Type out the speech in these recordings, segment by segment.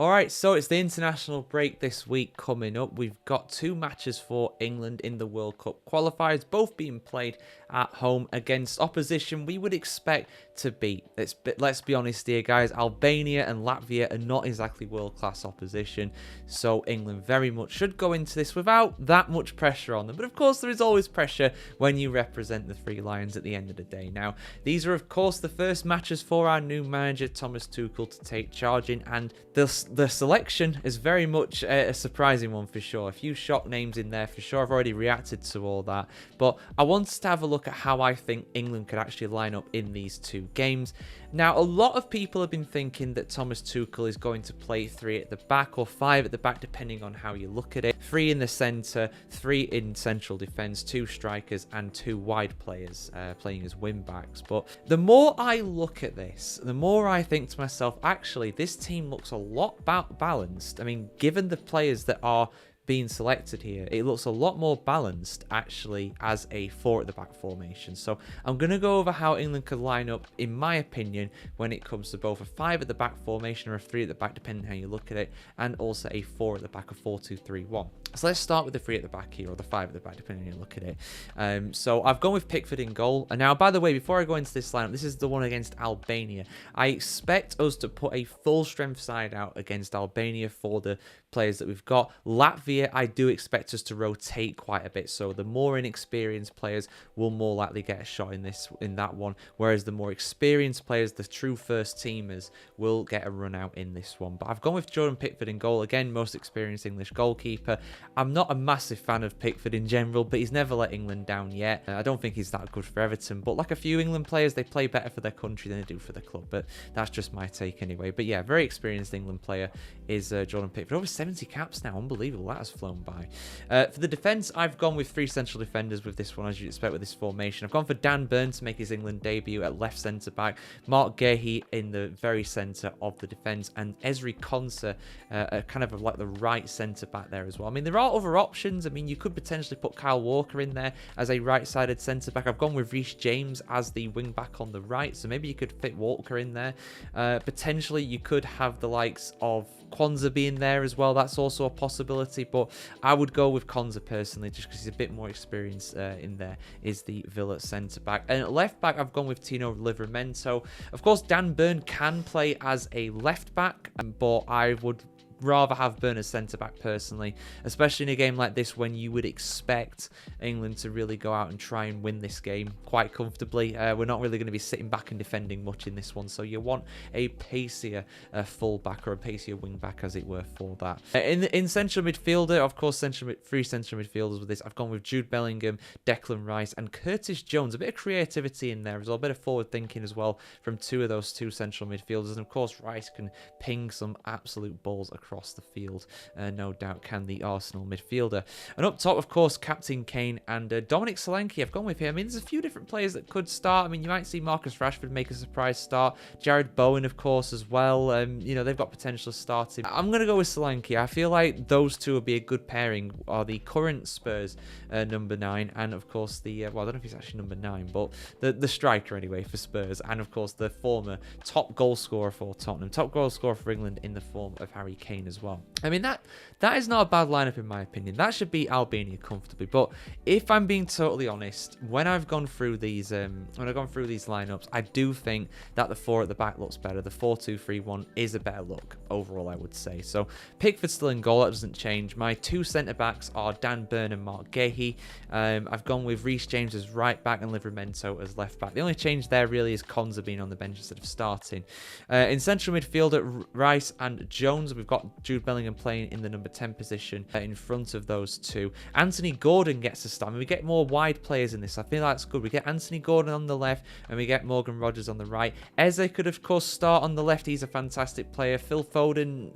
Alright, so it's the international break this week coming up. We've got 2 matches for England in the World Cup qualifiers, both being played at home against opposition we would expect to beat. Let's be honest here, guys. Albania and Latvia are not exactly world-class opposition, so England very much should go into this without that much pressure on them. But of course, there is always pressure when you represent the Three Lions at the end of the day. Now, these are, of course, the first matches for our new manager, Thomas Tuchel, to take charge in, and the selection is very much a surprising one for sure. A few shock names in there for sure. I've already reacted to all that, but I wanted to have a look at how I think England could actually line up in these 2 games. Now, a lot of people have been thinking that Thomas Tuchel is going to play 3 at the back or 5 at the back, depending on how you look at it. 3 in the centre, 3 in central defence, 2 strikers and 2 wide players playing as wing backs. But the more I look at this, the more I think to myself, actually, this team looks a lot balanced. I mean, given the players that are being selected here, it looks a lot more balanced actually as a 4 at the back formation. So I'm going to go over how England could line up, in my opinion, when it comes to both a 5 at the back formation or a 3 at the back, depending how you look at it, and also a 4 at the back, a 4-2-3-1. So let's start with the 3 at the back here, or the 5 at the back, depending on how you look at it. So I've gone with Pickford in goal. And now, by the way, before I go into this lineup, this is the one against Albania. I expect us to put a full strength side out against Albania for the players that we've got. Latvia, I do expect us to rotate quite a bit, so the more inexperienced players will more likely get a shot in that one, whereas the more experienced players, the true first teamers, will get a run out in this one. But I've gone with Jordan Pickford in goal, again, most experienced English goalkeeper. I'm not a massive fan of Pickford in general, but he's never let England down yet. I don't think he's that good for Everton, but like a few England players, they play better for their country than they do for the club, but that's just my take anyway. But yeah, very experienced England player is Jordan Pickford. Over 70 caps now, unbelievable, that has flown by. For the defence, I've gone with 3 central defenders with this one, as you'd expect with this formation. I've gone for Dan Burn to make his England debut at left centre-back, Mark Gahey in the very centre of the defence, and Ezri Konsa kind of like the right centre-back there as well. I mean, there are other options. I mean, you could potentially put Kyle Walker in there as a right-sided centre-back. I've gone with Reece James as the wing-back on the right, so maybe you could fit Walker in there. Potentially, you could have the likes of Kwanzaa being there as well. That's also a possibility, but I would go with Konsa personally, just because he's a bit more experienced in there, is the Villa centre-back. And at left-back, I've gone with Tino Livramento. Of course, Dan Burn can play as a left-back, but I would rather have Burn as centre-back personally, especially in a game like this when you would expect England to really go out and try and win this game quite comfortably. We're not really going to be sitting back and defending much in this one, so you want a pacier full-back or a pacier wing-back, as it were, for that. In central midfielder, of course, 3 central midfielders with this. I've gone with Jude Bellingham, Declan Rice, and Curtis Jones. A bit of creativity in there as well, a bit of forward-thinking as well from 2 of those 2 central midfielders. And of course, Rice can ping some absolute balls across the field, no doubt can the Arsenal midfielder. And up top, of course, Captain Kane and Dominic Solanke. I've gone with him. I mean, there's a few different players that could start. I mean, you might see Marcus Rashford make a surprise start. Jared Bowen, of course, as well. You know, they've got potential starting. I'm going to go with Solanke. I feel like those two would be a good pairing. Are the current Spurs number 9, and of course the well, I don't know if he's actually number 9, but the striker anyway for Spurs, and of course the former top goal scorer for Tottenham, top goal scorer for England in the form of Harry Kane as well. I mean, that is not a bad lineup in my opinion. That should beat Albania comfortably. But if I'm being totally honest, when I've gone through these lineups, I do think that the 4 at the back looks better. The 4-2-3-1 is a better look overall, I would say. So Pickford still in goal, that doesn't change. My 2 centre backs are Dan Burn and Mark Gahey. I've gone with Reece James as right back and Livramento as left back. The only change there really is Konsa being on the bench instead of starting. In central midfield, Rice and Jones, we've got Jude Bellingham playing in the number 10 position in front of those 2. Anthony Gordon gets a start. I mean, we get more wide players in this. I feel that's good. We get Anthony Gordon on the left and we get Morgan Rogers on the right. Eze could, of course, start on the left. He's a fantastic player. Phil Foden,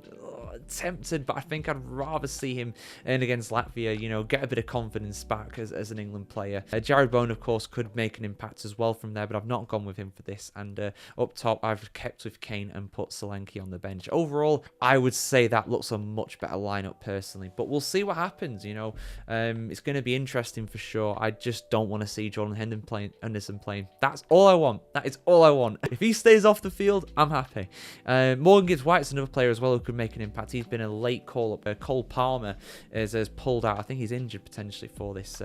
tempted, but I think I'd rather see him in against Latvia, you know, get a bit of confidence back as an England player. Jared Bowen, of course, could make an impact as well from there, but I've not gone with him for this. And up top, I've kept with Kane and put Solanke on the bench. Overall, I would say that looks a much better lineup personally, but we'll see what happens, you know. It's going to be interesting for sure. I just don't want to see Jordan Henderson playing. That's all I want. That is all I want. If he stays off the field, I'm happy. Morgan Gibbs-White's another player as well who could make an impact. He's been a late call-up. Cole Palmer has pulled out. I think he's injured potentially for this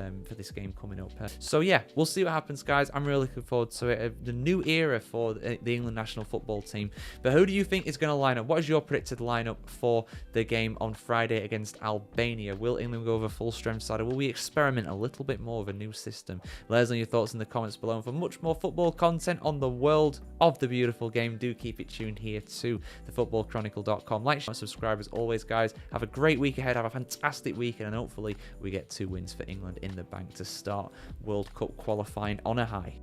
game coming up. So yeah, we'll see what happens, guys. I'm really looking forward to it. The new era for the England national football team. But who do you think is going to line up? What is your predicted lineup for the game on Friday against Albania? Will England go over full strength side, or will we experiment a little bit more with a new system? Let us know your thoughts in the comments below. And for much more football content on the world of the beautiful game, do keep it tuned here to thefootballchronicle.com. Like, share, and subscribe as always, guys. Have a great week ahead. Have a fantastic weekend, and hopefully we get 2 wins for England in the bank to start World Cup qualifying on a high.